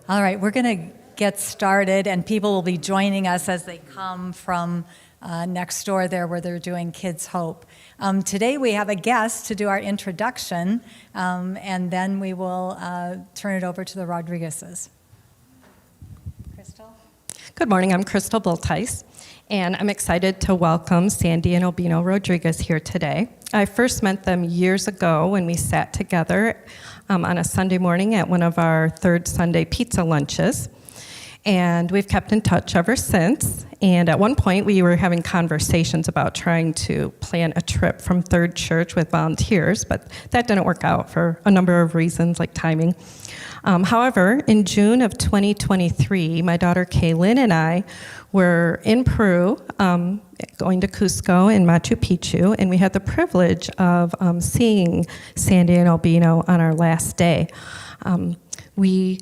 All right, we're going to get started, and people will be joining us as they come from next door there where they're doing Kids Hope. Today we have a guest to do our introduction, and then we will turn it over to the Rodriguezes. Crystal? Good morning, I'm Crystal Bultice, and I'm excited to welcome Sandy and Albino Rodriguez here today. I first met them years ago when we sat together on a Sunday morning at one of our third Sunday pizza lunches. And we've kept in touch ever since. And at one point, we were having conversations about trying to plan a trip from Third Church with volunteers, but that didn't work out for a number of reasons, like timing. However, in June of 2023, my daughter Kaylin and I were in Peru, going to Cusco and Machu Picchu, and we had the privilege of seeing Sandy and Albino on our last day. We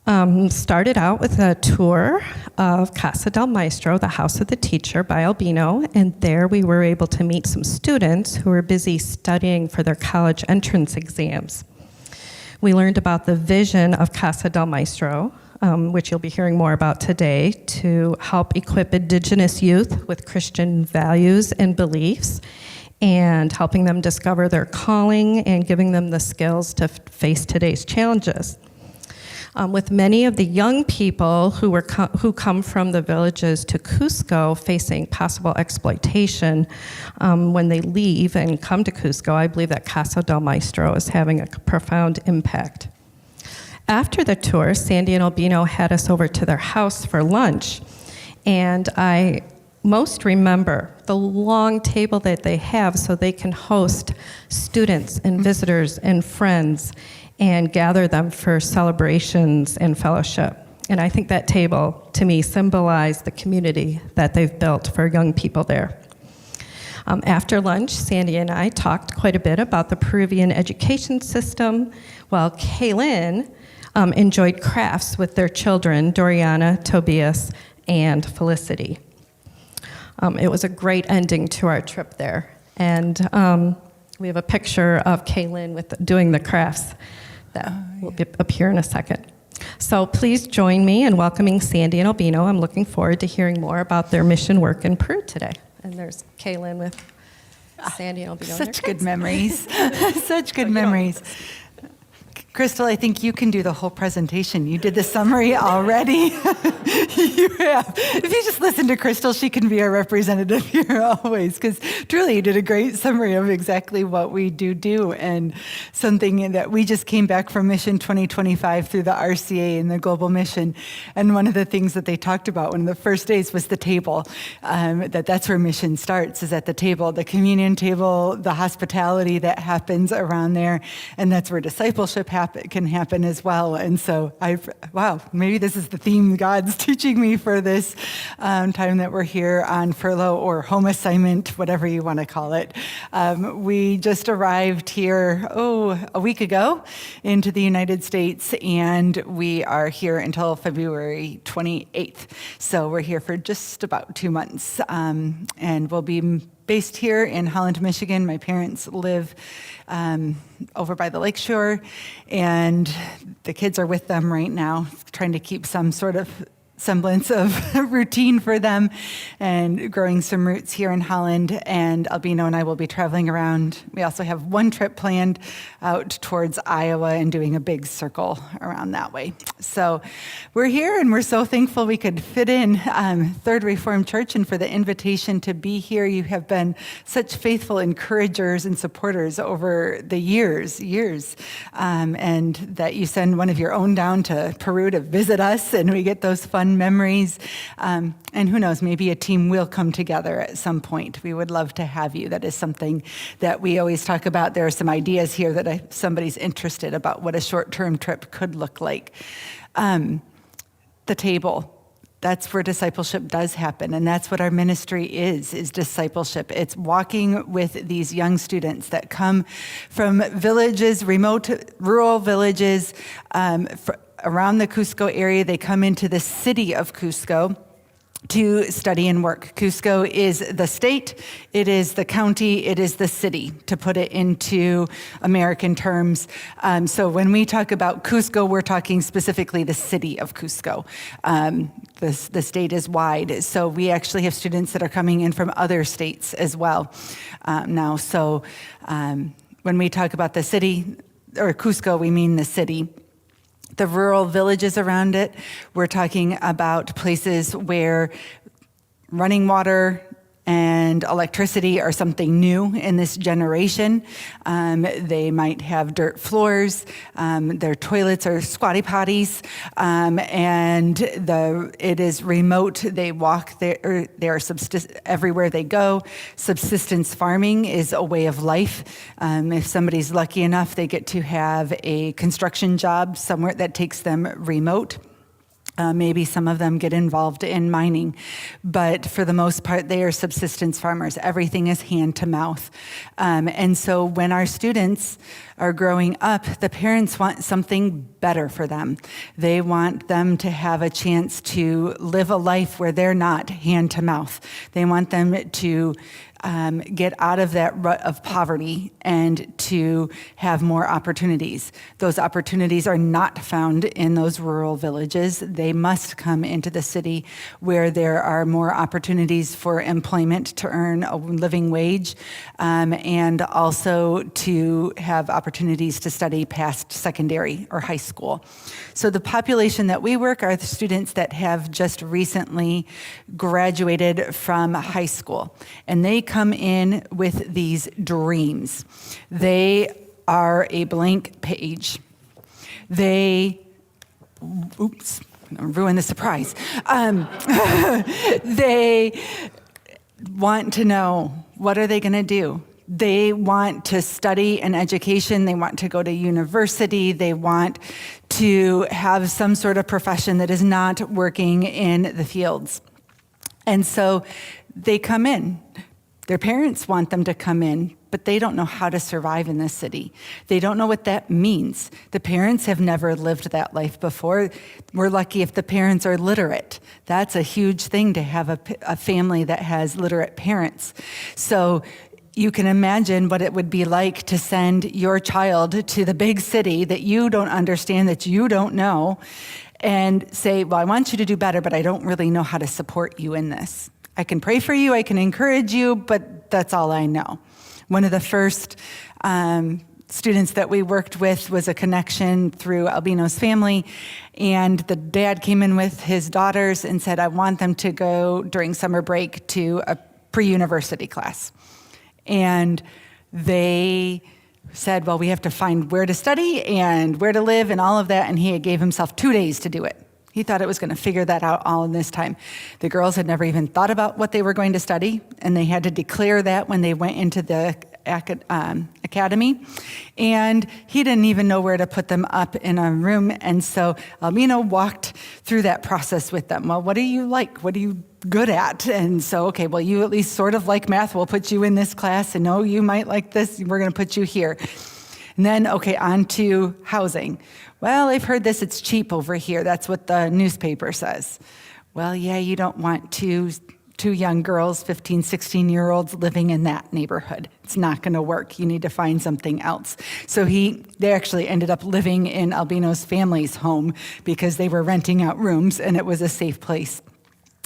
started out with a tour of Casa del Maestro, the House of the Teacher, by Albino, and there we were able to meet some students who were busy studying for their college entrance exams. We learned about the vision of Casa del Maestro, which you'll be hearing more about today, to help equip Indigenous youth with Christian values and beliefs, and helping them discover their calling and giving them the skills to face today's challenges. With many of the young people who come from the villages to Cusco facing possible exploitation when they leave and come to Cusco, I believe that Casa del Maestro is having a profound impact. After the tour, Sandy and Albino had us over to their house for lunch, and I most remember the long table that they have so they can host students and visitors and friends and gather them for celebrations and fellowship. And I think that table, to me, symbolized the community that they've built for young people there. After lunch, Sandy and I talked quite a bit about the Peruvian education system, while Kaylin enjoyed crafts with their children, Doriana, Tobias, and Felicity. It was a great ending to our trip there. And we have a picture of Kaylin doing the crafts that will appear in a second. So please join me in welcoming Sandy and Albino. I'm looking forward to hearing more about their mission work in Peru today. And there's Kaylin with Sandy and Albino. Such good memories. Such good memories. Crystal, I think you can do the whole presentation. You did the summary already. You have. If you just listen to Crystal, she can be our representative here always, because truly you did a great summary of exactly what we do, and something that we just came back from Mission 2025 through the RCA and the Global Mission. And one of the things that they talked about one of the first days was the table, that's where mission starts, is at the table, the communion table, the hospitality that happens around there, and that's where discipleship can happen as well. And so maybe this is the theme God's teaching me for this time that we're here on furlough or home assignment, whatever you want to call it. We just arrived here, a week ago into the United States, and we are here until February 28th. So we're here for just about 2 months, and we'll be based here in Holland, Michigan. My parents live over by the lakeshore, and the kids are with them right now, trying to keep some sort of semblance of routine for them and growing some roots here in Holland. And Albino and I will be traveling around. We also have one trip planned out towards Iowa and doing a big circle around that way. So we're here, and we're so thankful we could fit in Third Reformed Church, and for the invitation to be here. You have been such faithful encouragers and supporters over the years, and that you send one of your own down to Peru to visit us, and we get those fun memories. And who knows, maybe a team will come together at some point. We would love to have you. That is something that we always talk about. There are some ideas here that if somebody's interested about what a short-term trip could look like. The table. That's where discipleship does happen, and that's what our ministry is discipleship. It's walking with these young students that come from villages, remote, rural villages, around the Cusco area. They come into the city of Cusco, to study and work. Cusco is the state, it is the county, it is the city, to put it into American terms. So when we talk about Cusco, we're talking specifically the city of Cusco. The state is wide, so we actually have students that are coming in from other states as well now. So when we talk about the city, or Cusco, we mean the city. The rural villages around it, we're talking about places where running water and electricity are something new in this generation. They might have dirt floors, their toilets are squatty potties, and it is remote. They walk there, everywhere they go. Subsistence farming is a way of life. If somebody's lucky enough, they get to have a construction job somewhere that takes them remote. Maybe some of them get involved in mining, but for the most part, they are subsistence farmers. Everything is hand to mouth. And so when our students are growing up, the parents want something better for them. They want them to have a chance to live a life where they're not hand to mouth. They want them to get out of that rut of poverty and to have more opportunities. Those opportunities are not found in those rural villages. They must come into the city where there are more opportunities for employment to earn a living wage, and also to have opportunities to study past secondary or high school. So the population that we work are the students that have just recently graduated from high school, and they come in with these dreams. They are a blank page. Oops, I'm gonna ruin the surprise. They want to know, what are they gonna do? They want to study an education. They want to go to university. They want to have some sort of profession that is not working in the fields. And so they come in. Their parents want them to come in, but they don't know how to survive in this city. They don't know what that means. The parents have never lived that life before. We're lucky if the parents are literate. That's a huge thing to have a family that has literate parents. So you can imagine what it would be like to send your child to the big city that you don't understand, that you don't know, and say, well, I want you to do better, but I don't really know how to support you in this. I can pray for you, I can encourage you, but that's all I know. One of the first students that we worked with was a connection through Albino's family, and the dad came in with his daughters and said, I want them to go during summer break to a pre-university class. And they said, well, we have to find where to study and where to live and all of that, and he gave himself 2 days to do it. He thought it was going to figure that out all in this time. The girls had never even thought about what they were going to study, and they had to declare that when they went into the academy. And he didn't even know where to put them up in a room, and so Albino walked through that process with them. Well, what do you like? What are you good at? And so, okay, well, you at least sort of like math. We'll put you in this class, and no, you might like this. We're going to put you here. And then, okay, on to housing. Well, I've heard this, it's cheap over here. That's what the newspaper says. Well, yeah, you don't want two young girls, 15, 16-year-olds living in that neighborhood. It's not gonna work. You need to find something else. So they actually ended up living in Albino's family's home because they were renting out rooms and it was a safe place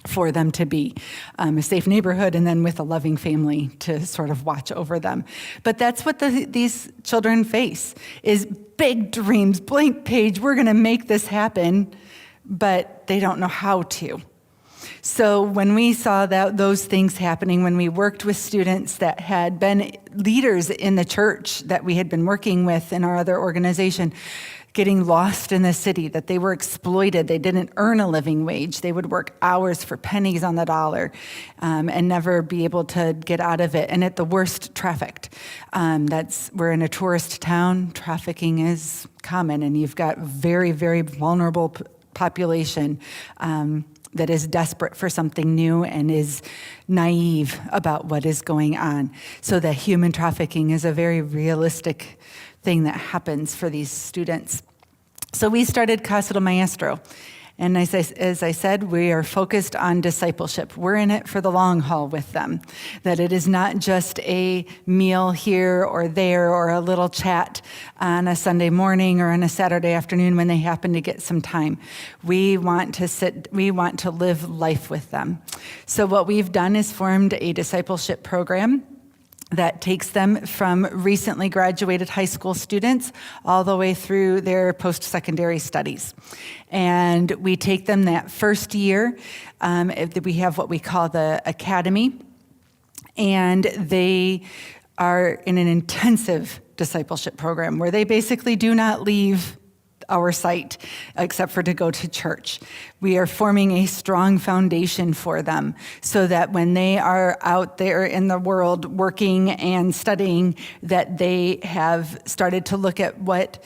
for them to be, a safe neighborhood, and then with a loving family to sort of watch over them. But that's what these children face, is big dreams, blank page, we're gonna make this happen, but they don't know how to. So when we saw those things happening, when we worked with students that had been leaders in the church that we had been working with in our other organization, getting lost in the city, that they were exploited, they didn't earn a living wage, they would work hours for pennies on the dollar and never be able to get out of it, and at the worst, trafficked. We're in a tourist town, trafficking is common, and you've got very, very vulnerable population that is desperate for something new and is naive about what is going on. So that human trafficking is a very realistic thing that happens for these students. So we started Casa del Maestro, And as I said, we are focused on discipleship. We're in it for the long haul with them, that it is not just a meal here or there or a little chat on a Sunday morning or on a Saturday afternoon when they happen to get some time. We want to live life with them. So what we've done is formed a discipleship program that takes them from recently graduated high school students all the way through their post-secondary studies. And we take them that first year. We have what we call the academy, and they are in an intensive discipleship program where they basically do not leave our site except for to go to church. We are forming a strong foundation for them so that when they are out there in the world working and studying, that they have started to look at what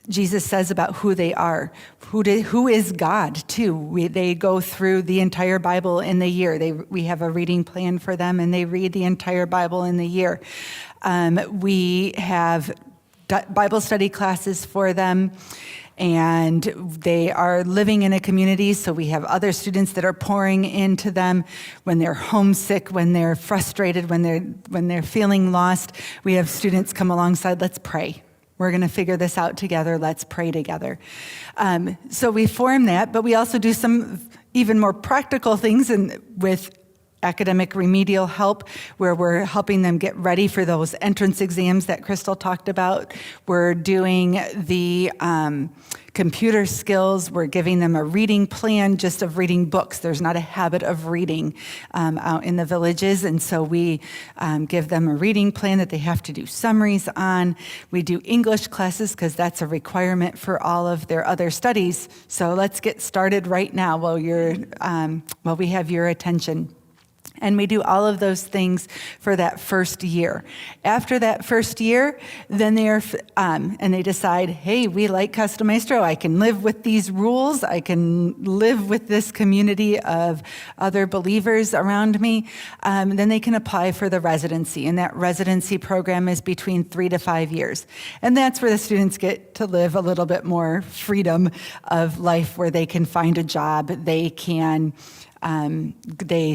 Jesus says about who they are, who is God too. They go through the entire Bible in the year. We have a reading plan for them, and they read the entire Bible in the year. We have Bible study classes for them, and they are living in a community, so we have other students that are pouring into them when they're homesick, when they're frustrated, when they're feeling lost. We have students come alongside. Let's pray. We're going to figure this out together. Let's pray together. So we form that, but we also do some even more practical things with academic remedial help, where we're helping them get ready for those entrance exams that Crystal talked about. We're doing the computer skills. We're giving them a reading plan just of reading books. There's not a habit of reading out in the villages, and so we give them a reading plan that they have to do summaries on. We do English classes because that's a requirement for all of their other studies. So let's get started right now while we have your attention. And we do all of those things for that first year. After that first year, then they decide, hey, we like Casa Maestro. I can live with these rules. I can live with this community of other believers around me. Then they can apply for the residency. And that residency program is between 3 to 5 years. And that's where the students get to live a little bit more freedom of life, where they can find a job. They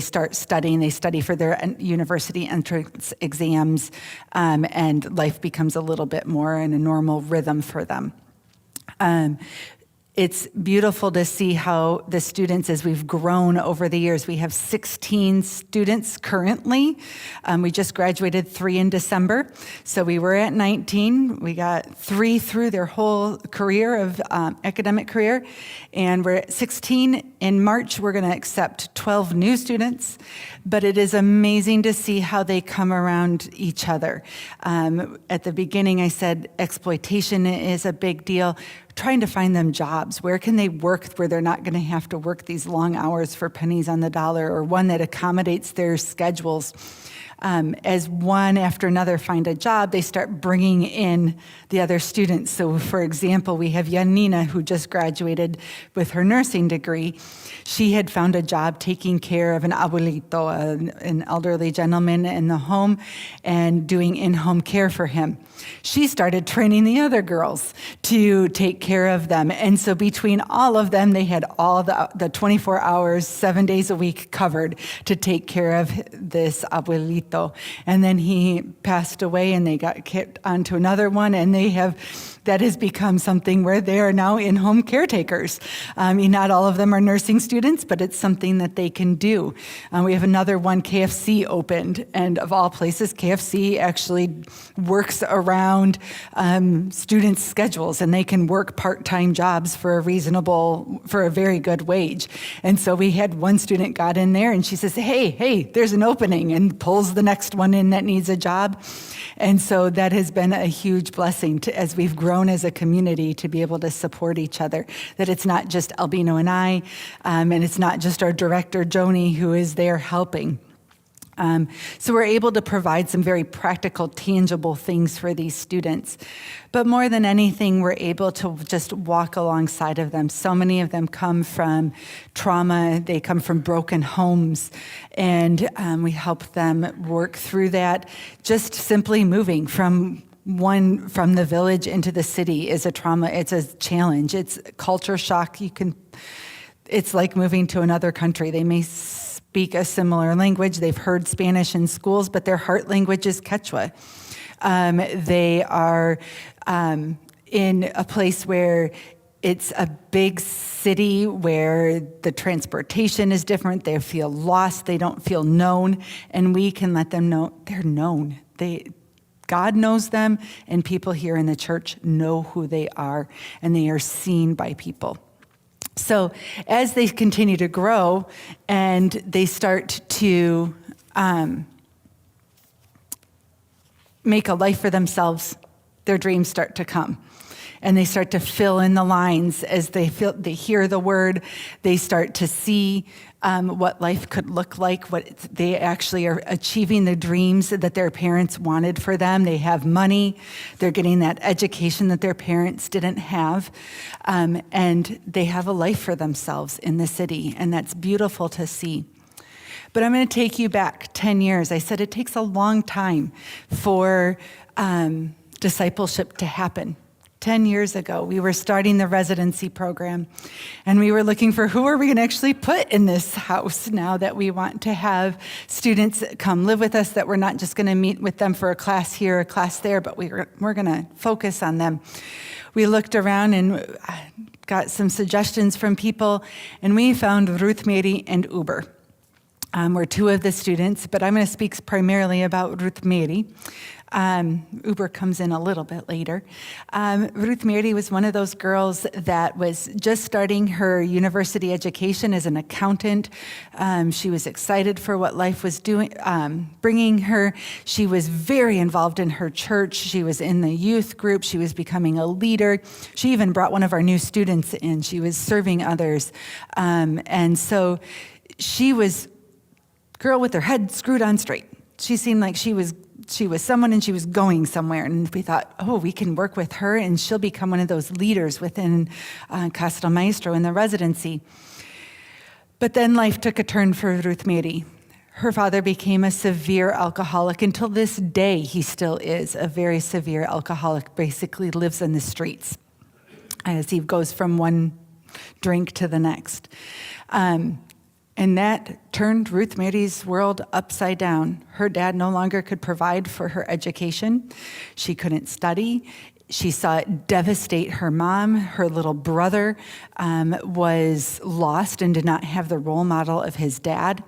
start studying. They study for their university entrance exams, and life becomes a little bit more in a normal rhythm for them. It's beautiful to see how the students, as we've grown over the years, we have 16 students currently. We just graduated 3 in December. So we were at 19. We got 3 through their whole career of academic career. And we're at 16. In March, we're going to accept 12 new students. But it is amazing to see how they come around each other. At the beginning, I said exploitation is a big deal. Trying to find them jobs. Where can they work where they're not going to have to work these long hours for pennies on the dollar, or one that accommodates their schedules? As one after another find a job, they start bringing in the other students. So, for example, we have Yanina, who just graduated with her nursing degree. She had found a job taking care of an abuelito, an elderly gentleman in the home, and doing in-home care for him. She started training the other girls to take care of them. And so between all of them, they had all the 24 hours, 7 days a week covered to take care of this abuelito. And then he passed away, and they got kicked onto another one, and that has become something where they are now in-home caretakers. Not all of them are nursing students, but it's something that they can do. We have another one, KFC opened, and of all places, KFC actually works around students' schedules, and they can work part-time jobs for a very good wage. And so we had one student got in there, and she says, hey, there's an opening, and pulls the next one in that needs a job. And so that has been a huge blessing as we've grown as a community to be able to support each other, that it's not just Albino and I, and it's not just our director, Joni, who is there helping. So we're able to provide some very practical, tangible things for these students. But more than anything, we're able to just walk alongside of them. So many of them come from trauma. They come from broken homes. And we help them work through that. Just simply moving from the village into the city is a trauma. It's a challenge. It's culture shock. it's like moving to another country. They may speak a similar language. They've heard Spanish in schools, but their heart language is Quechua. They are in a place where it's a big city where the transportation is different. They feel lost. They don't feel known. And we can let them know they're known. God knows them, and people here in the church know who they are, and they are seen by people. So as they continue to grow and they start to make a life for themselves, their dreams start to come. And they start to fill in the lines as they hear the word. They start to see what life could look like, what they actually are achieving the dreams that their parents wanted for them. They have money. They're getting that education that their parents didn't have. And they have a life for themselves in the city. And that's beautiful to see. But I'm going to take you back 10 years. I said it takes a long time for discipleship to happen. 10 years ago, we were starting the residency program, and we were looking for who are we going to actually put in this house now that we want to have students come live with us, that we're not just going to meet with them for a class here, a class there, but we're going to focus on them. We looked around and got some suggestions from people, and we found Ruth Mary and Uber. Were two of the students, but I'm going to speak primarily about Ruth Mary. Uber comes in a little bit later. Ruth Mary was one of those girls that was just starting her university education as an accountant. She was excited for what life was doing, bringing her. She was very involved in her church. She was in the youth group. She was becoming a leader. She even brought one of our new students in. She was serving others. And so she was girl with her head screwed on straight. She seemed like she was someone, and she was going somewhere. And we thought, we can work with her, and she'll become one of those leaders within Castle Maestro in the residency. But then life took a turn for Ruth Mary. Her father became a severe alcoholic. Until this day, he still is a very severe alcoholic, basically lives in the streets as he goes from one drink to the next. And that turned Ruth Mary's world upside down. Her dad no longer could provide for her education. She couldn't study. She saw it devastate her mom. Her little brother was lost and did not have the role model of his dad.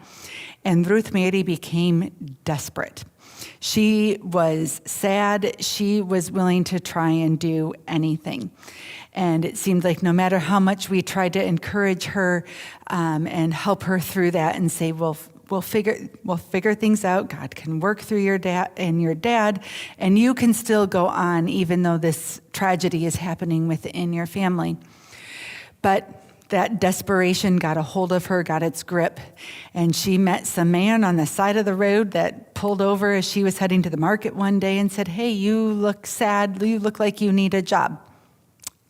And Ruth Mary became desperate. She was sad. She was willing to try and do anything. And it seemed like no matter how much we tried to encourage her and help her through that and say, we'll figure things out. God can work through your dad, and you can still go on even though this tragedy is happening within your family. But that desperation got a hold of her, got its grip, and she met some man on the side of the road that pulled over as she was heading to the market one day and said, "Hey, you look sad. You look like you need a job."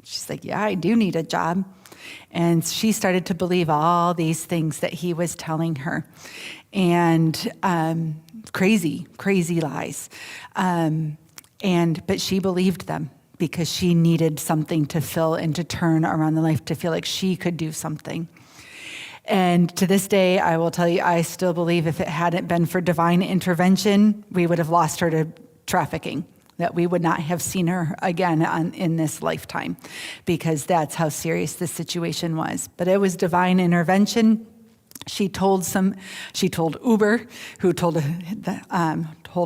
She's like, "Yeah, I do need a job." And she started to believe all these things that he was telling her. And crazy lies. But she believed them because she needed something to fill and to turn around the life, to feel like she could do something. And to this day, I will tell you, I still believe if it hadn't been for divine intervention, we would have lost her to trafficking, that we would not have seen her again in this lifetime, because that's how serious this situation was. But it was divine intervention. She told Uber, who told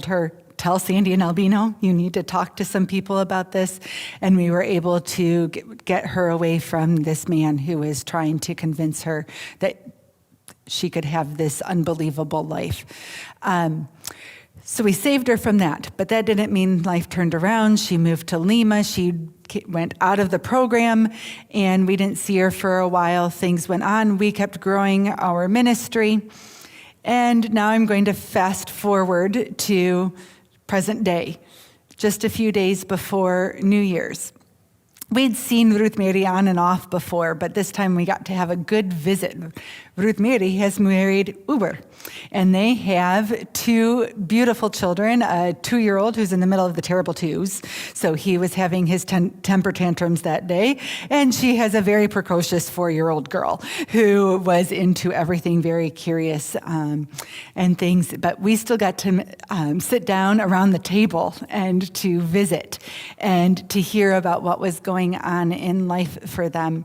her, "Tell Sandy and Albino, you need to talk to some people about this." And we were able to get her away from this man who was trying to convince her that she could have this unbelievable life. So we saved her from that, but that didn't mean life turned around. She moved to Lima. She went out of the program, and we didn't see her for a while. Things went on. We kept growing our ministry. And now I'm going to fast forward to present day, just a few days before New Year's. we'd seen Ruth Mary on and off before, but this time we got to have a good visit. Ruth Mary has married Uber, and they have two beautiful children, a 2-year-old who's in the middle of the terrible twos, so he was having his temper tantrums that day, and she has a very precocious 4-year-old girl who was into everything, very curious and things, but we still got to sit down around the table and to visit and to hear about what was going on in life for them.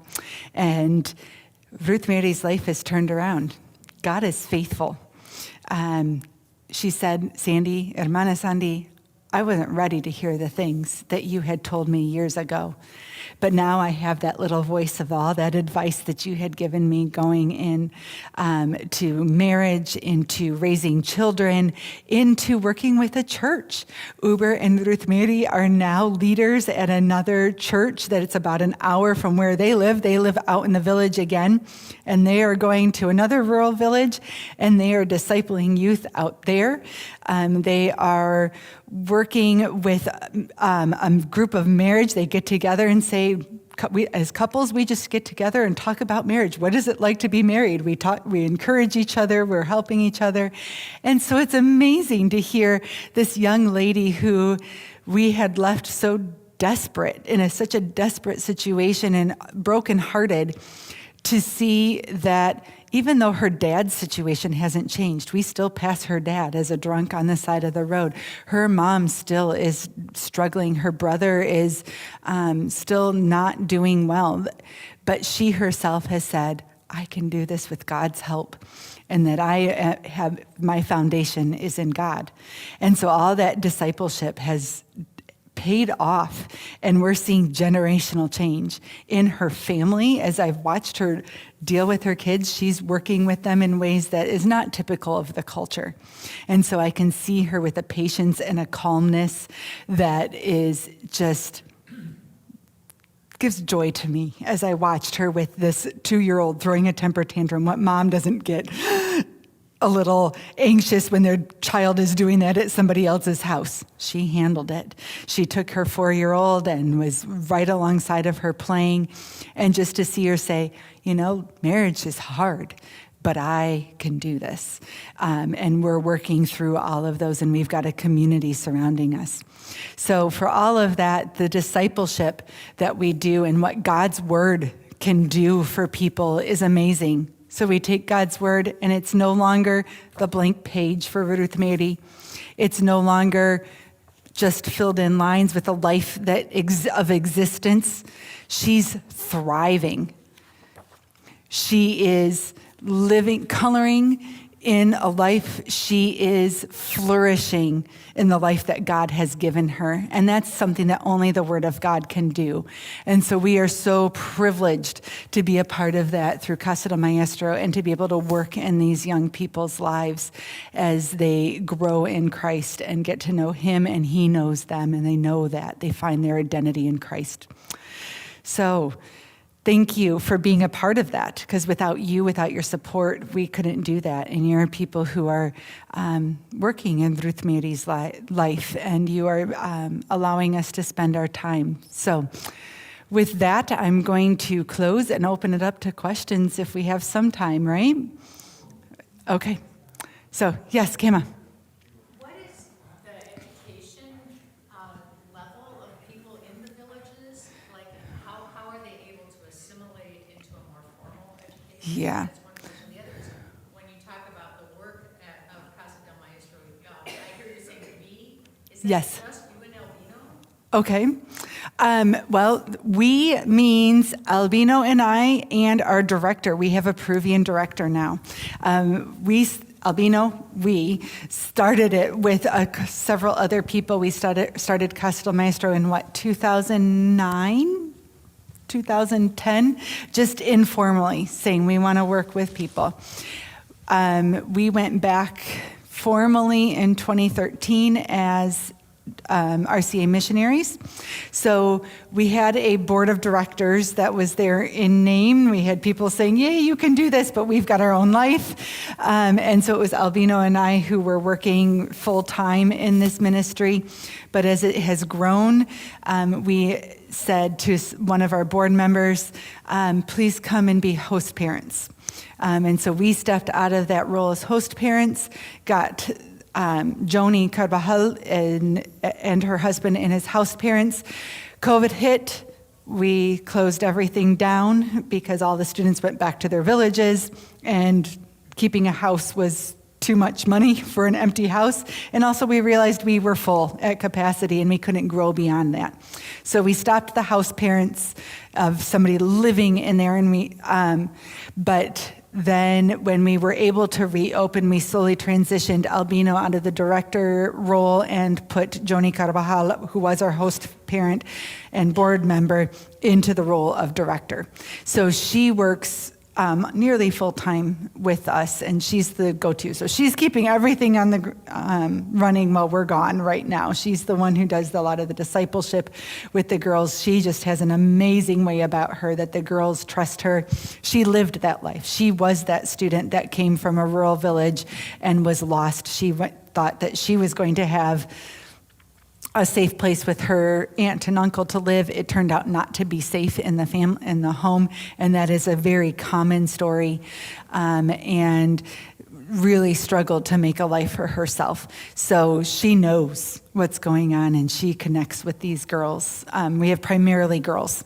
And Ruth Mary's life has turned around. God is faithful. She said, Sandy, Hermana Sandy, I wasn't ready to hear the things that you had told me years ago. But now I have that little voice of all that advice that you had given me going in to marriage, into raising children, into working with a church. Uber and Ruth Mary are now leaders at another church that it's about an hour from where they live. They live out in the village again, and they are going to another rural village, and they are discipling youth out there. They are working with a group of marriage. They get together and say, as couples, we just get together and talk about marriage. What is it like to be married? We encourage each other. We're helping each other. And so it's amazing to hear this young lady who we had left so desperate, in such a desperate situation and brokenhearted, to see that even though her dad's situation hasn't changed, we still pass her dad as a drunk on the side of the road. Her mom still is struggling. Her brother is still not doing well. But she herself has said, I can do this with God's help, and that I have my foundation is in God. And so all that discipleship has paid off, and we're seeing generational change in her family. As I've watched her deal with her kids, she's working with them in ways that is not typical of the culture. And so I can see her with a patience and a calmness that is just gives joy to me as I watched her with this 2-year-old throwing a temper tantrum. What mom doesn't get a little anxious when their child is doing that at somebody else's house? She handled it. She took her 4-year-old and was right alongside of her playing. And just to see her say, marriage is hard, but I can do this. And we're working through all of those, and we've got a community surrounding us. So for all of that, the discipleship that we do and what God's word can do for people is amazing. So we take God's word, and it's no longer the blank page for Ruth Mary. It's no longer just filled in lines with a life of existence. She's thriving. She is living, coloring in a life. She is flourishing in the life that God has given her. And that's something that only the Word of God can do. And so we are so privileged to be a part of that through Casa del Maestro, and to be able to work in these young people's lives as they grow in Christ and get to know Him, and He knows them, and they know that. They find their identity in Christ. So thank you for being a part of that, because without you, without your support, we couldn't do that. And you're people who are working in Ruth Mary's life, and you are allowing us to spend our time. So with that, I'm going to close and open it up to questions if we have some time, right? Okay. So, yes, Kama. Yeah. That's one question. The other is, when you talk about the work of Casa del Maestro with God, I hear you saying we. Is that Yes. just you and Albino? Okay. Well, we means Albino and I and our director. We have a Peruvian director now. We started it with several other people. We started Casa del Maestro in 2009? 2010, just informally saying we want to work with people. We went back formally in 2013 as RCA missionaries. So we had a board of directors that was there in name. We had people saying, yay, you can do this, but we've got our own life. And so it was Albino and I who were working full time in this ministry. But as it has grown, we said to one of our board members, please come and be host parents. And so we stepped out of that role as host parents, got Joni Carvajal and her husband and his house parents. COVID hit. We closed everything down because all the students went back to their villages, and keeping a house was too much money for an empty house. And also we realized we were full at capacity and we couldn't grow beyond that. So we stopped the house parents of somebody living in there, and but then when we were able to reopen, we slowly transitioned Albino out of the director role and put Joni Carvajal, who was our host parent and board member, into the role of director. So she works nearly full-time with us, and she's the go-to. So she's keeping everything on the running while we're gone right now. She's the one who does a lot of the discipleship with the girls. She just has an amazing way about her that the girls trust her. She lived that life. She was that student that came from a rural village and was lost. She thought that she was going to have a safe place with her aunt and uncle to live. It turned out not to be safe in the home, and that is a very common story, and really struggled to make a life for herself. So she knows what's going on, and she connects with these girls. We have primarily girls.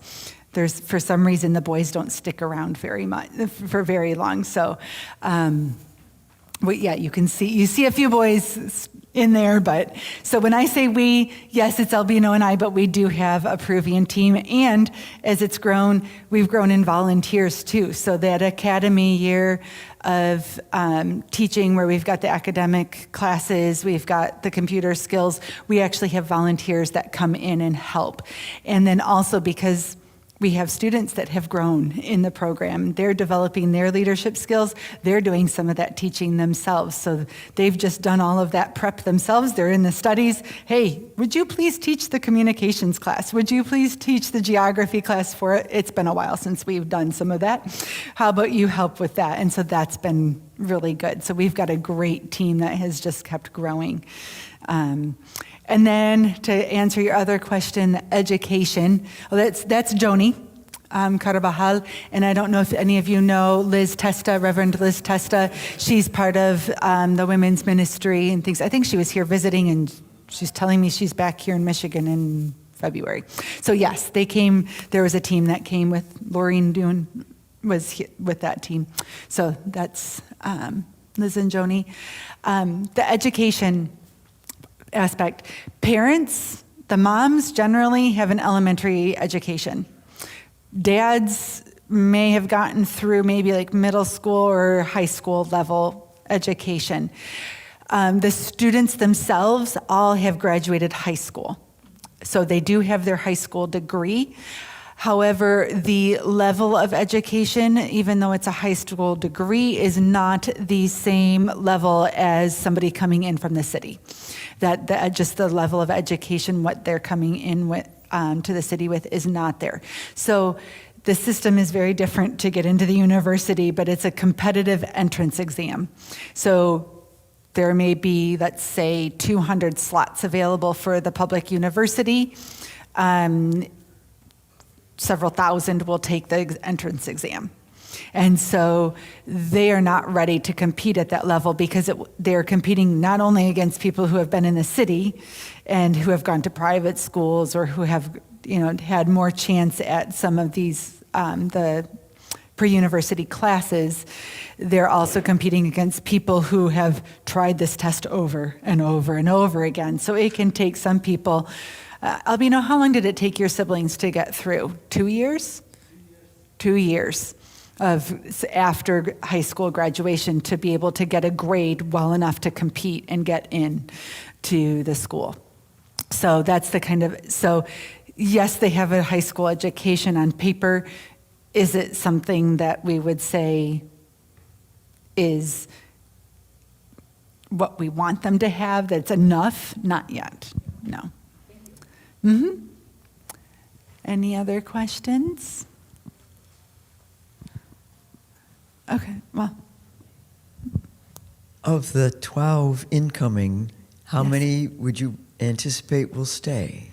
For some reason, the boys don't stick around very much for very long. So, yeah, you see a few boys in there, but so when I say we, yes, it's Albino and I, but we do have a Peruvian team, and as it's grown, we've grown in volunteers too. So that academy year of teaching, where we've got the academic classes, we've got the computer skills, we actually have volunteers that come in and help. And then also because we have students that have grown in the program. They're developing their leadership skills. They're doing some of that teaching themselves. So they've just done all of that prep themselves. They're in the studies. Hey, would you please teach the communications class? Would you please teach the geography class for it? It's been a while since we've done some of that. How about you help with that? And so that's been really good. So we've got a great team that has just kept growing. And then to answer your other question, education. Well, that's Joni Carvajal, and I don't know if any of you know Liz Testa, Reverend Liz Testa. She's part of the women's ministry and things. I think she was here visiting, and she's telling me she's back here in Michigan in February. So yes, they came. There was a team that came with Laureen was with that team. So that's Liz and Joni. The education aspect. Parents, the moms generally have an elementary education. Dads may have gotten through maybe like middle school or high school level education. The students themselves all have graduated high school. So they do have their high school degree. However, the level of education, even though it's a high school degree, is not the same level as somebody coming in from the city. Just the level of education, what they're coming in with to the city with, is not there. So the system is very different to get into the university, but it's a competitive entrance exam. So there may be, let's say, 200 slots available for the public university. Several thousand will take the entrance exam. And so they are not ready to compete at that level because they're competing not only against people who have been in the city and who have gone to private schools or who have, had more chance at some of these, the pre-university classes. They're also competing against people who have tried this test over and over and over again. So it can take some people. Albino, how long did it take your siblings to get through? 2 years? 2 years of after high school graduation to be able to get a grade well enough to compete and get in to the school. So that's so yes, they have a high school education on paper. Is it something that we would say is what we want them to have, that's enough? Not yet, no. Mm-hmm. Any other questions? Okay, well. Of the 12 incoming, how Yes. many would you anticipate will stay?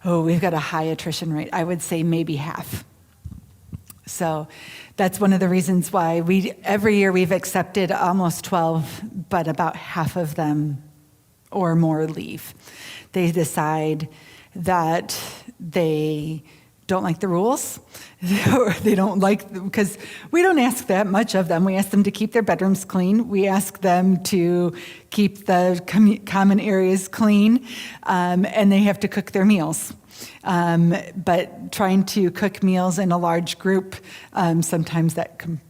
Oh, we've got a high attrition rate. I would say maybe half. So that's one of the reasons why every year we've accepted almost 12, but about half of them or more leave. They decide that they don't like the rules, or they don't like, because we don't ask that much of them. We ask them to keep their bedrooms clean. We ask them to keep the common areas clean, and they have to cook their meals. But trying to cook meals in a large group, sometimes that can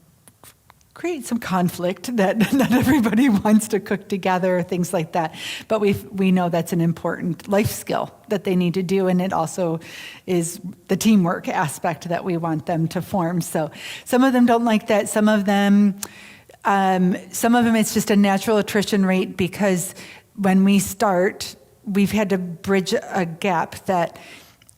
create some conflict, that not everybody wants to cook together, things like that. But we know that's an important life skill that they need to do, and it also is the teamwork aspect that we want them to form. So some of them don't like that. Some of them it's just a natural attrition rate, because when we start, we've had to bridge a gap that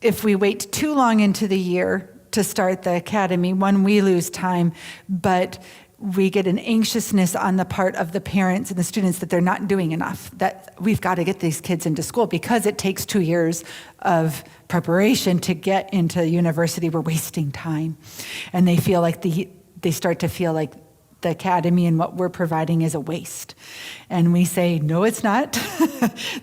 if we wait too long into the year to start the academy, we lose time, but we get an anxiousness on the part of the parents and the students that they're not doing enough, that we've got to get these kids into school because it takes 2 years of preparation to get into university. We're wasting time. And they feel like they start to feel like the academy and what we're providing is a waste. And we say, no, it's not.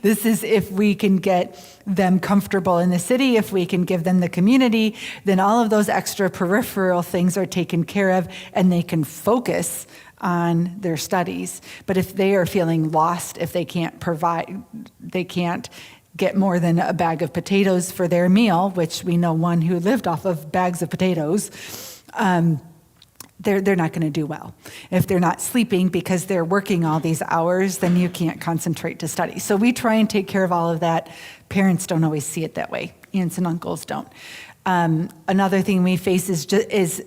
This is if we can get them comfortable in the city, if we can give them the community, then all of those extra peripheral things are taken care of and they can focus on their studies. But if they are feeling lost, if they can't get more than a bag of potatoes for their meal, which we know one who lived off of bags of potatoes, they're not going to do well. If they're not sleeping because they're working all these hours, then you can't concentrate to study. So we try and take care of all of that. Parents don't always see it that way. Aunts and uncles don't. Another thing we face is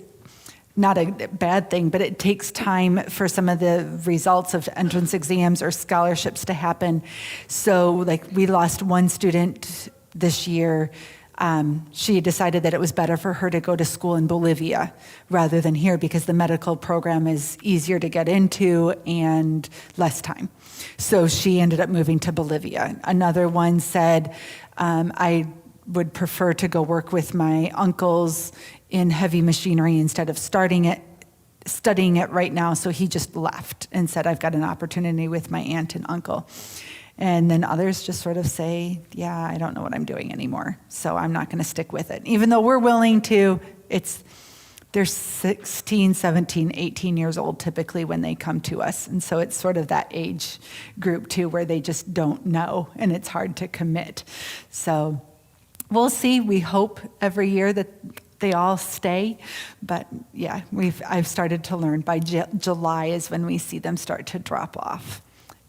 not a bad thing, but it takes time for some of the results of entrance exams or scholarships to happen. So like we lost one student this year. She decided that it was better for her to go to school in Bolivia rather than here because the medical program is easier to get into and less time. So she ended up moving to Bolivia. Another one said, I would prefer to go work with my uncles in heavy machinery instead of studying it right now. So he just left and said, I've got an opportunity with my aunt and uncle. And then others just sort of say, yeah, I don't know what I'm doing anymore, so I'm not going to stick with it. Even though we're willing to, they're 16, 17, 18 years old typically when they come to us. And so it's sort of that age group too where they just don't know and it's hard to commit. So we'll see. We hope every year that they all stay. But yeah, I've started to learn by July is when we see them start to drop off.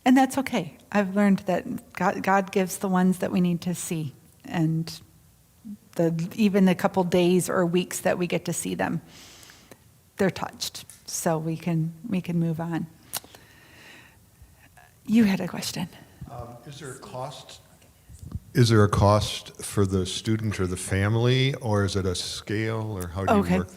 And that's okay. I've learned that God gives the ones that we need to see. And even the couple days or weeks that we get to see them, they're touched. So we can move on. You had a question. Is there a cost? Is there a cost for the student or the family, or is it a scale, or how do you work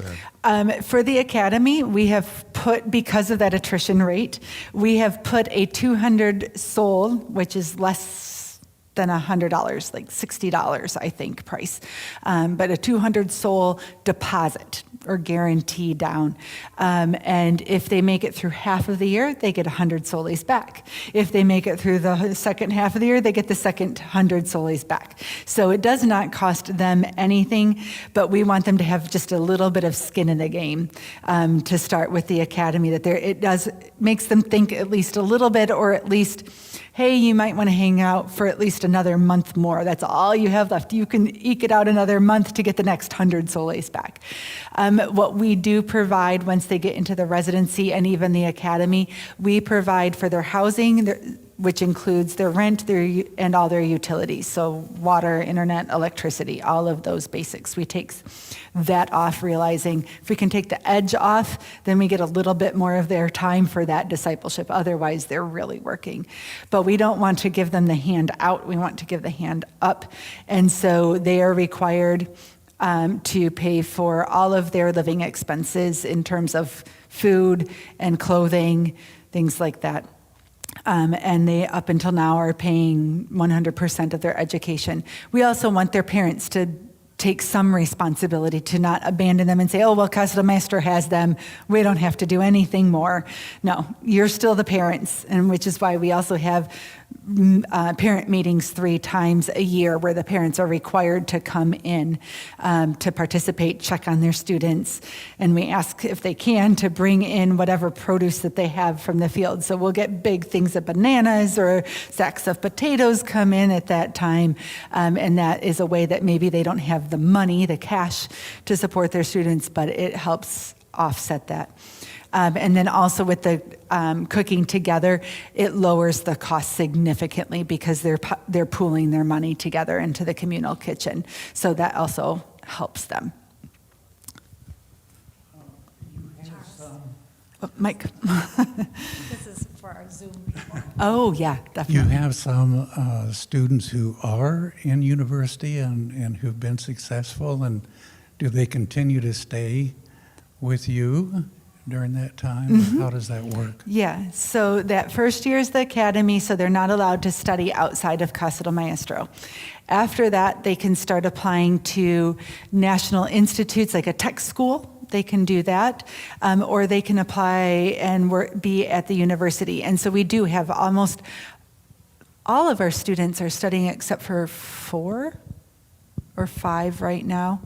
that? For the academy, we have put, because of that attrition rate, we have put a 200 SOL, which is less than $100, like $60, I think, price. But a 200 SOL deposit or guarantee down. And if they make it through half of the year, they get 100 soles back. If they make it through the second half of the year, they get the second 100 soles back. So it does not cost them anything, but we want them to have just a little bit of skin in the game to start with the academy. Makes them think at least a little bit, or at least, hey, you might want to hang out for at least another month more. That's all you have left. You can eke it out another month to get the next 100 soles back. What we do provide once they get into the residency and even the academy, we provide for their housing, which includes their rent and all their utilities. So water, internet, electricity, all of those basics. We take that off, realizing if we can take the edge off, then we get a little bit more of their time for that discipleship. Otherwise, they're really working. But we don't want to give them the hand out. We want to give the hand up. And so they are required to pay for all of their living expenses in terms of food and clothing, things like that. And they, up until now, are paying 100% of their education. We also want their parents to take some responsibility, to not abandon them and say, oh, well, Casa del Maestro has them. We don't have to do anything more. No, you're still the parents, and which is why we also have parent meetings 3 times a year where the parents are required to come in to participate, check on their students, and we ask if they can to bring in whatever produce that they have from the field. So we'll get big things of bananas or sacks of potatoes come in at that time, and that is a way that maybe they don't have the money, the cash, to support their students, but it helps offset that. And then also with the cooking together, it lowers the cost significantly because they're pooling their money together into the communal kitchen. So that also helps them. Mike. This is for our Zoom people. Oh, yeah, You definitely. have some students who are in university and who've been successful, and do they continue to stay with you during that time? How does that work? Yeah, so that first year is the academy, so they're not allowed to study outside of Casa del Maestro. After that, they can start applying to national institutes like a tech school. They can do that, or they can apply and be at the university. And so we do have almost all of our students are studying except for 4 or 5 right now.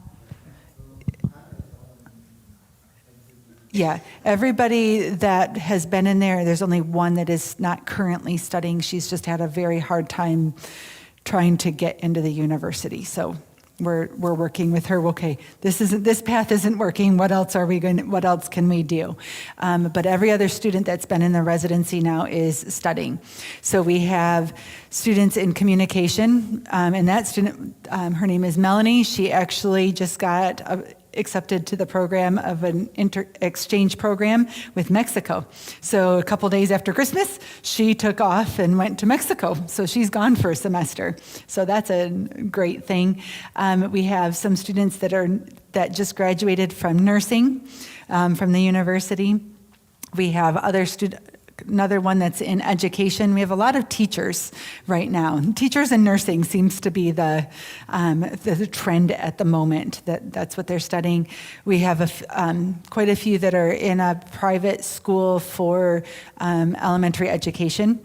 Yeah, everybody that has been in there's only one that is not currently studying. She's just had a very hard time trying to get into the university. So we're working with her. Okay, this path isn't working. What else can we do? But every other student that's been in the residency now is studying. So we have students in communication, and that student, her name is Melanie. She actually just got accepted to the program of an exchange program with Mexico. So a couple days after Christmas, she took off and went to Mexico. So she's gone for a semester. So that's a great thing. We have some students that just graduated from nursing from the university. We have another one that's in education. We have a lot of teachers right now. Teachers and nursing seems to be the trend at the moment. That's what they're studying. We have quite a few that are in a private school for elementary education.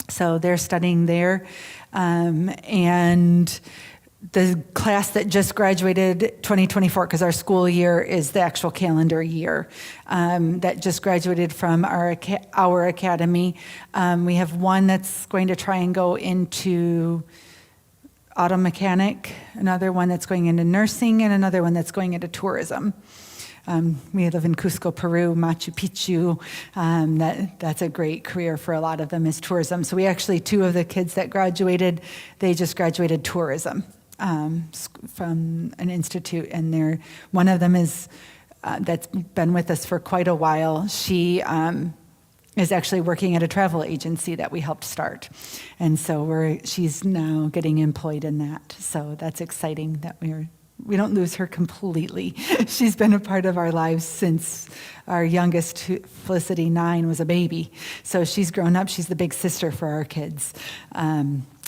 So they're studying there. And the class that just graduated 2024, because our school year is the actual calendar year, that just graduated from our academy. We have one that's going to try and go into auto mechanic, another one that's going into nursing, and another one that's going into tourism. We live in Cusco, Peru, Machu Picchu. That's a great career for a lot of them is tourism. So we actually, 2 of the kids that graduated, they just graduated tourism. From an institute, and one of them is that's been with us for quite a while. She is actually working at a travel agency that we helped start, and so she's now getting employed in that. So that's exciting that we don't lose her completely. She's been a part of our lives since our youngest, Felicity 9, was a baby. So she's grown up. She's the big sister for our kids.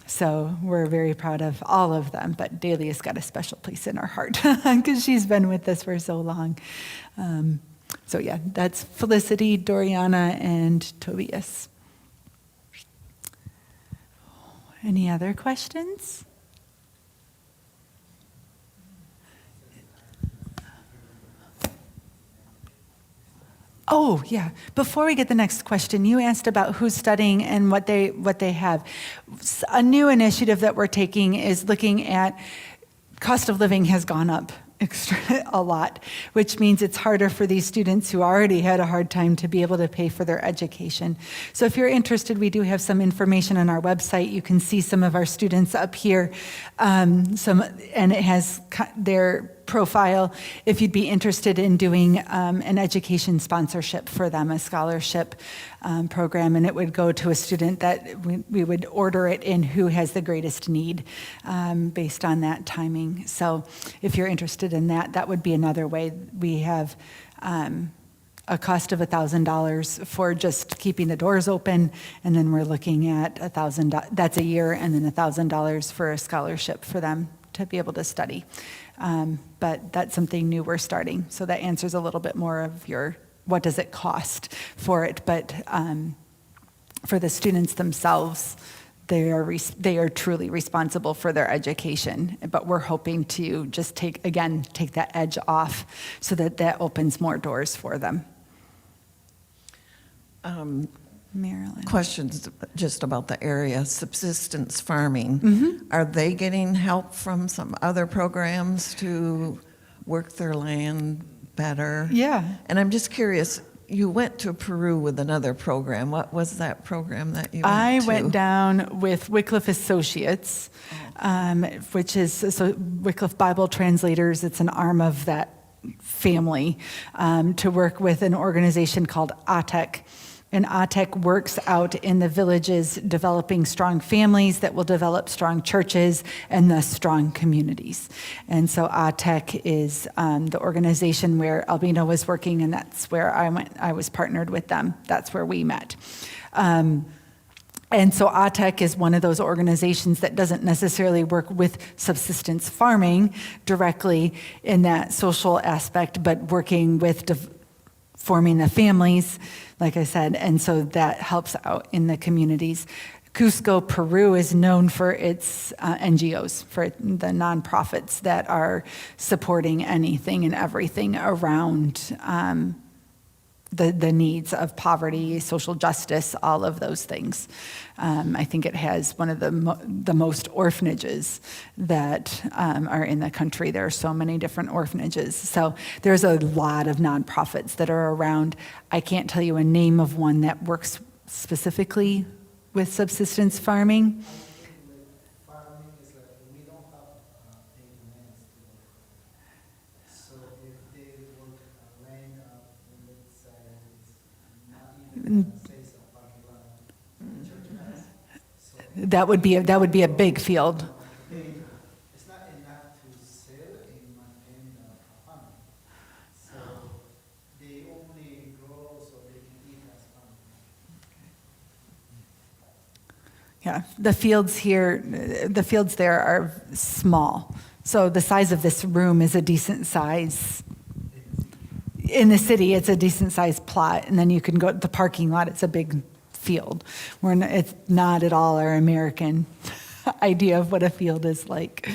So we're very proud of all of them, but Dahlia's got a special place in our heart because she's been with us for so long. So yeah, that's Felicity, Doriana, and Tobias. Any other questions? Oh, yeah. Before we get the next question, you asked about who's studying and what they have. A new initiative that we're taking is looking at cost of living has gone up a lot, which means it's harder for these students who already had a hard time to be able to pay for their education. So if you're interested, we do have some information on our website. You can see some of our students up here, and it has their profile if you'd be interested in doing an education sponsorship for them, a scholarship program, and it would go to a student that we would order it in who has the greatest need based on that timing. So if you're interested in that, that would be another way. We have a cost of $1,000 for just keeping the doors open, and then we're looking at $1,000. That's a year, and then $1,000 for a scholarship for them to be able to study. But that's something new we're starting, so that answers a little bit more of your what does it cost for it. But for the students themselves, they are truly responsible for their education, but we're hoping to just take that edge off so that opens more doors for them. Marilyn. Questions just about the area, subsistence farming. Are they getting help from some other programs to work their land better? Yeah. And I'm just curious, you went to Peru with another program. What was that program that you went to? I went down with Wycliffe Associates, which is Wycliffe Bible Translators. It's an arm of that family, to work with an organization called ATEC. And ATEC works out in the villages, developing strong families that will develop strong churches and thus strong communities. And so ATEC is the organization where Albino was working, and that's where I went. I was partnered with them. That's where we met. And so ATEC is one of those organizations that doesn't necessarily work with subsistence farming directly in that social aspect, but working with forming the families, like I said, and so that helps out in the communities. Cusco, Peru is known for its NGOs, for the nonprofits that are supporting anything and everything around the needs of poverty, social justice, all of those things. I think it has one of the most orphanages that are in the country. There are so many different orphanages. So there's a lot of nonprofits that are around. I can't tell you a name of one that works specifically with subsistence farming. Farming is like we don't have any lands to work on. So if they work land let's say it's not even face a parking lot, church has. So That would be a big field. it's not enough to sell and maintain a farm. So they only grow so they can eat as farmers. Yeah, the fields there are small. So the size of this room is a decent size. In the city, it's a decent sized plot, and then you can go to the parking lot, it's a big field. It's not at all our American idea of what a field is like.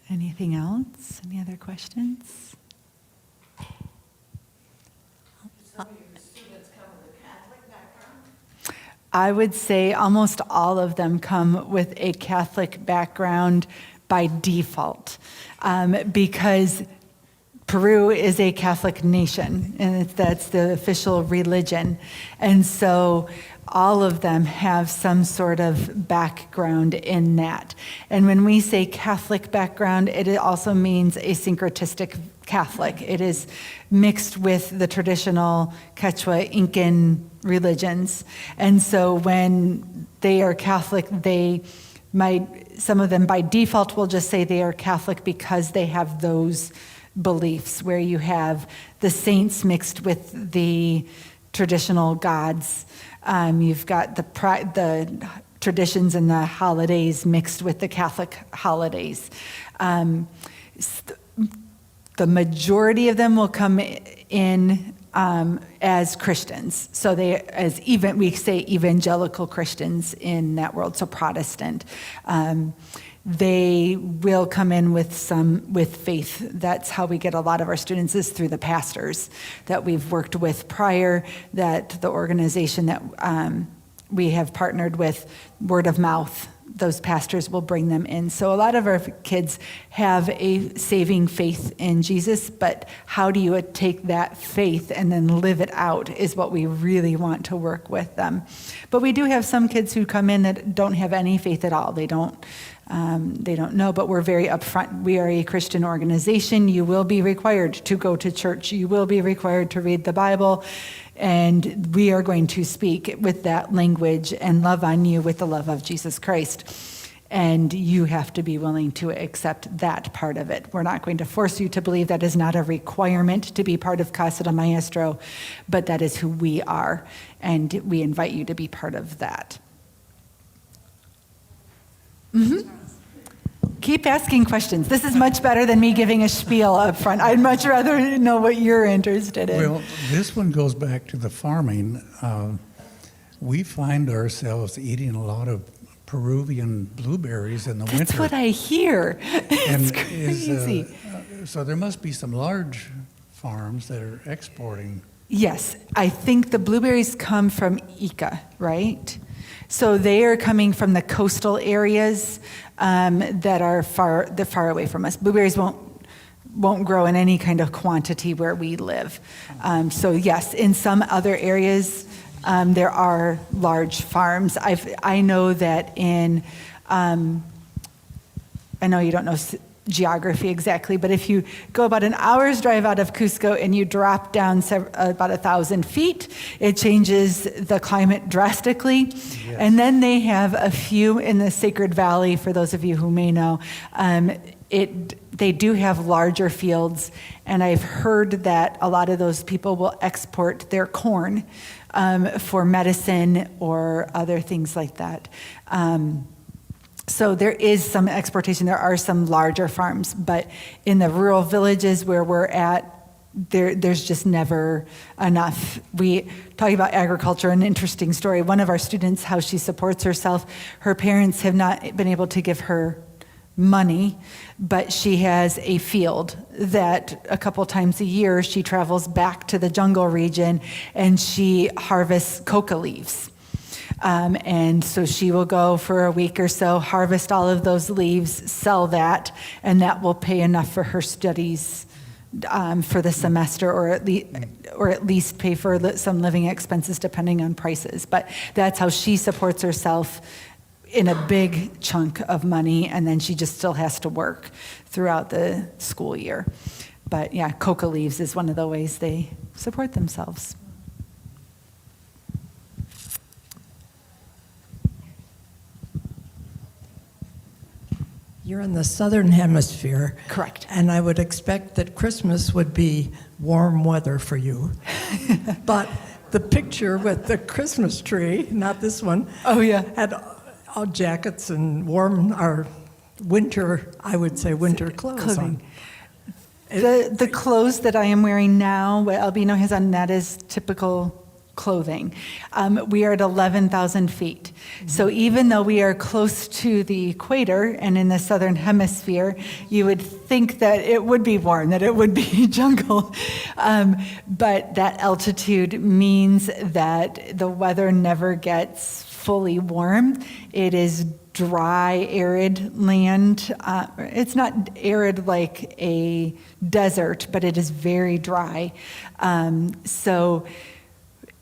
Anything else? Any other questions? I would say almost all of them come with a Catholic background by default, because Peru is a Catholic nation, and that's the official religion. And so all of them have some sort of background in that. And when we say Catholic background, it also means a syncretistic Catholic. It is mixed with the traditional Quechua Incan religions. And so when they are Catholic, some of them by default will just say they are Catholic because they have those beliefs where you have the saints mixed with the traditional gods. You've got the traditions and the holidays mixed with the Catholic holidays. The majority of them will come in as Christians. So we say evangelical Christians in that world, so Protestant. They will come in with faith. That's how we get a lot of our students, is through the pastors that we've worked with prior, that the organization that we have partnered with, word of mouth, those pastors will bring them in. So a lot of our kids have a saving faith in Jesus, but how do you take that faith and then live it out is what we really want to work with them. But we do have some kids who come in that don't have any faith at all. They don't know, but we're very upfront. We are a Christian organization. You will be required to go to church. You will be required to read the Bible. And we are going to speak with that language and love on you with the love of Jesus Christ. And you have to be willing to accept that part of it. We're not going to force you to believe that is not a requirement to be part of Casa de Maestro, but that is who we are, and we invite you to be part of that. Keep asking questions. This is much better than me giving a spiel up front. I'd much rather know what you're interested in. Well, this one goes back to the farming. We find ourselves eating a lot of Peruvian blueberries in the winter. That's what I hear. It's crazy. So there must be some large farms that are exporting. Yes, I think the blueberries come from Ica, right? So they are coming from the coastal areas that are far away from us. Blueberries won't grow in any kind of quantity where we live. So yes, in some other areas, there are large farms. I know that in, I know you don't know geography exactly, but if you go about an hour's drive out of Cusco and you drop down about 1,000 feet, it changes the climate drastically. Yes. And then they have a few in the Sacred Valley, for those of you who may know. They do have larger fields, and I've heard that a lot of those people will export their corn for medicine or other things like that. So there is some exportation. There are some larger farms, but in the rural villages where we're at, there's just never enough. We talk about agriculture, an interesting story. One of our students, how she supports herself, her parents have not been able to give her money, but she has a field that a couple times a year she travels back to the jungle region and she harvests coca leaves. And so she will go for a week or so, harvest all of those leaves, sell that, and that will pay enough for her studies for the semester, or at least pay for some living expenses depending on prices. But that's how she supports herself in a big chunk of money, and then she just still has to work throughout the school year. But yeah, coca leaves is one of the ways they support themselves. You're in the southern hemisphere. Correct. And I would expect that Christmas would be warm weather for you. But the picture with the Christmas tree, not this one, Oh, yeah. had all jackets and warm, or winter, I would say winter clothes on. The clothes that I am wearing now, what Albino has on, that is typical clothing. We are at 11,000 feet. So even though we are close to the equator and in the southern hemisphere, you would think that it would be warm, that it would be jungle. But that altitude means that the weather never gets fully warm. It is dry, arid land. It's not arid like a desert, but it is very dry. So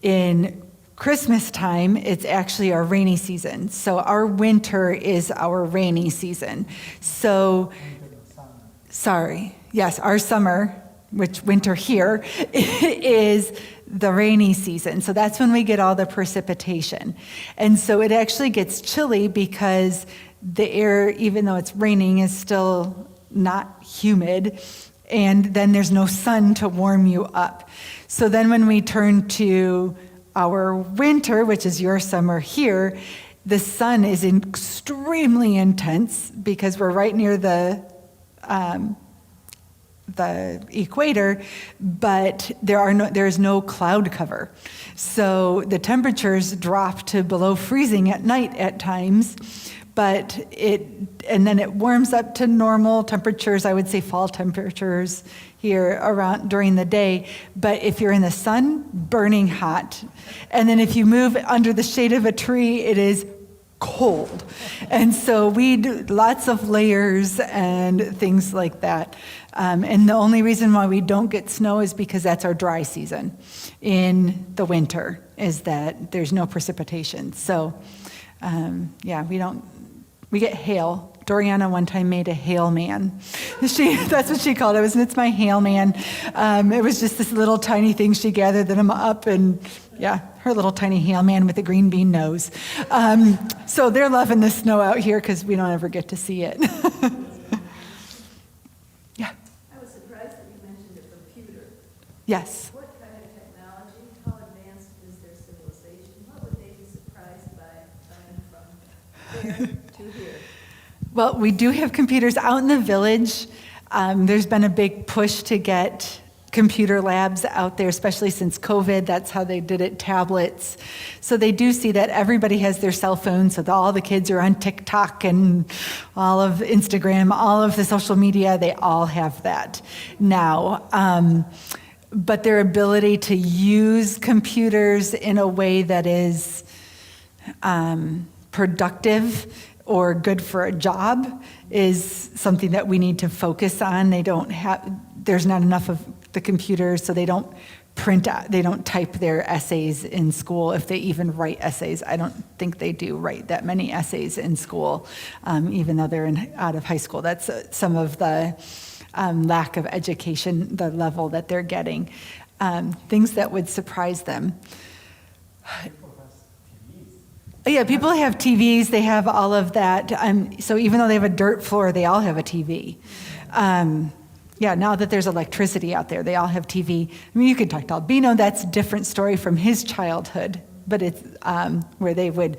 in Christmas time, it's actually our rainy season. So our winter is our rainy season. So, our summer, which winter here, is the rainy season. So that's when we get all the precipitation. And so it actually gets chilly because the air, even though it's raining, is still not humid. And then there's no sun to warm you up. So then when we turn to our winter, which is your summer here, the sun is extremely intense because we're right near the equator, but there is no cloud cover. So the temperatures drop to below freezing at night at times, and then it warms up to normal temperatures, I would say fall temperatures here around during the day. But if you're in the sun, burning hot. And then if you move under the shade of a tree, it is cold. And so we do lots of layers and things like that. And the only reason why we don't get snow is because that's our dry season in the winter, is that there's no precipitation. So we get hail Doriana one time made a Hail Man. That's what she called it. It's my Hail Man. It was just this little tiny thing. She gathered them up, and yeah, her little tiny Hail Man with a green bean nose. So they're loving the snow out here because we don't ever get to see it. Yeah. I was surprised that you mentioned a computer. Yes. What kind of technology, how advanced is their civilization? What would they be surprised by coming from there to here? Well, we do have computers out in the village. There's been a big push to get computer labs out there, especially since COVID. That's how they did it, tablets. So they do see that everybody has their cell phone, so all the kids are on TikTok and all of Instagram, all of the social media, they all have that now. But their ability to use computers in a way that is productive or good for a job is something that we need to focus on. There's not enough of the computers, so they don't type their essays in school, if they even write essays. I don't think they do write that many essays in school, even though they're out of high school. That's some of the lack of education, the level that they're getting. Things that would surprise them. Yeah, people have TVs, they have all of that. So even though they have a dirt floor, they all have a TV. Yeah, now that there's electricity out there, they all have TV. I mean, you could talk to Albino, that's a different story from his childhood, but it's where they would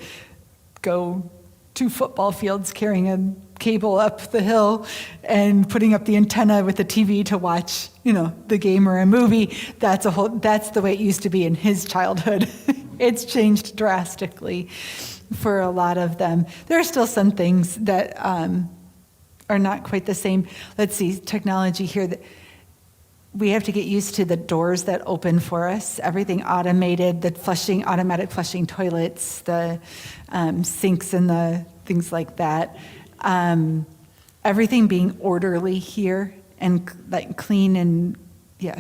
go to football fields carrying a cable up the hill and putting up the antenna with the TV to watch, the game or a movie. That's the way it used to be in his childhood. It's changed drastically for a lot of them. There are still some things that are not quite the same. Let's see, technology here. We have to get used to the doors that open for us, everything automated, the automatic flushing toilets, the sinks and the things like that. Everything being orderly here and like clean and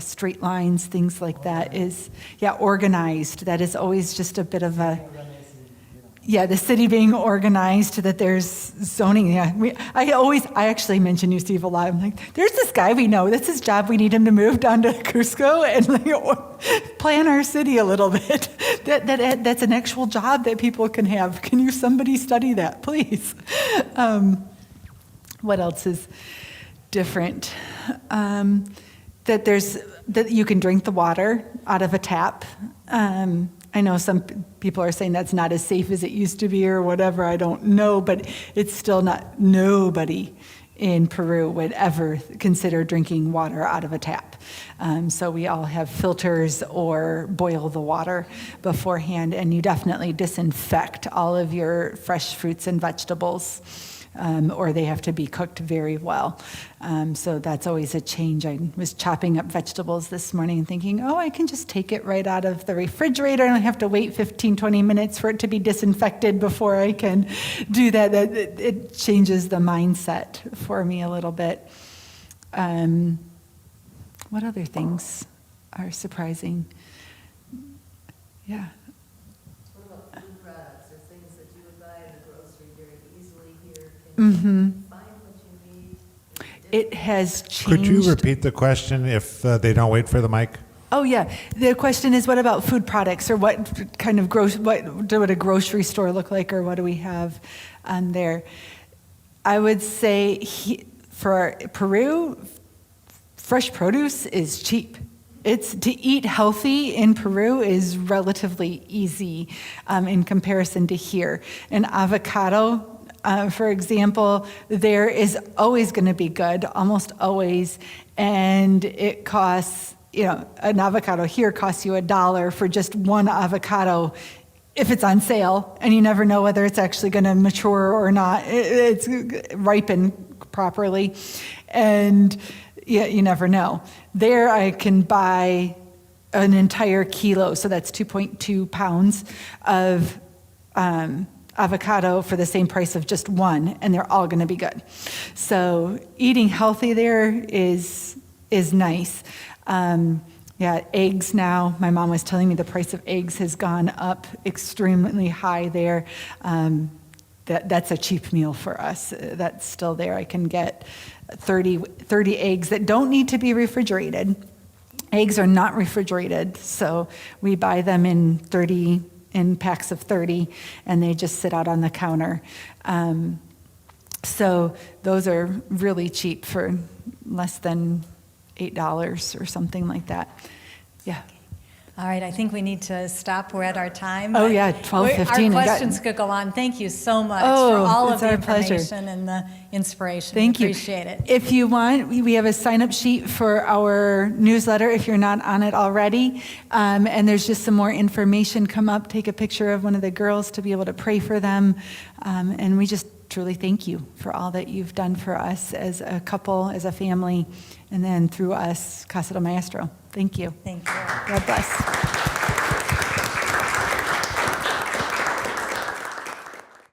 straight lines, things like that is, organized. That is always just a bit of a, the city being organized, that there's zoning. Yeah, I actually mention you, Steve, a lot. I'm like, there's this guy we know. That's his job. We need him to move down to Cusco and plan our city a little bit. That's an actual job that people can have. Can somebody study that, please? What else is different? That you can drink the water out of a tap. I know some people are saying that's not as safe as it used to be or whatever, I don't know, but it's still not, nobody in Peru would ever consider drinking water out of a tap. So we all have filters or boil the water beforehand, and you definitely disinfect all of your fresh fruits and vegetables. Or they have to be cooked very well. So that's always a change. I was chopping up vegetables this morning and thinking, I can just take it right out of the refrigerator. I don't have to wait 15, 20 minutes for it to be disinfected before I can do that. It changes the mindset for me a little bit. What other things are surprising? Yeah. What about food products or things that you would buy in the grocery very easily here? Mm-hmm. Find what you need. It has changed. Could you repeat the question if they don't wait for the mic? Oh, yeah. The question is, what about food products, or what kind of what would a grocery store look like, or what do we have there? I would say for Peru, fresh produce is cheap. To eat healthy in Peru is relatively easy in comparison to here. An avocado, for example, there is always going to be good, almost always, and it costs, an avocado here costs you $1 for just one avocado if it's on sale, and you never know whether it's actually going to mature or not. It's ripened properly, and you never know. There I can buy an entire kilo, so that's 2.2 pounds of avocado for the same price of just one, and they're all going to be good. So eating healthy there is nice. Eggs now. My mom was telling me the price of eggs has gone up extremely high there. that's a cheap meal for us. That's still there. I can get 30 eggs that don't need to be refrigerated. Eggs are not refrigerated, so we buy them in packs of 30, and they just sit out on the counter. So those are really cheap for less than $8 or something like that. Yeah. All right, I think we need to stop. We're at our time. Oh, yeah, 12:15. Our questions could go on. Thank you so much for Oh, all of it's the our pleasure. information and the inspiration. Thank We you. appreciate it. If you want, we have a sign-up sheet for our newsletter if you're not on it already. And there's just some more information. Come up, take a picture of one of the girls to be able to pray for them. And we just truly thank you for all that you've done for us as a couple, as a family, and then through us, Casa del Maestro. Thank you. Thank you. God bless.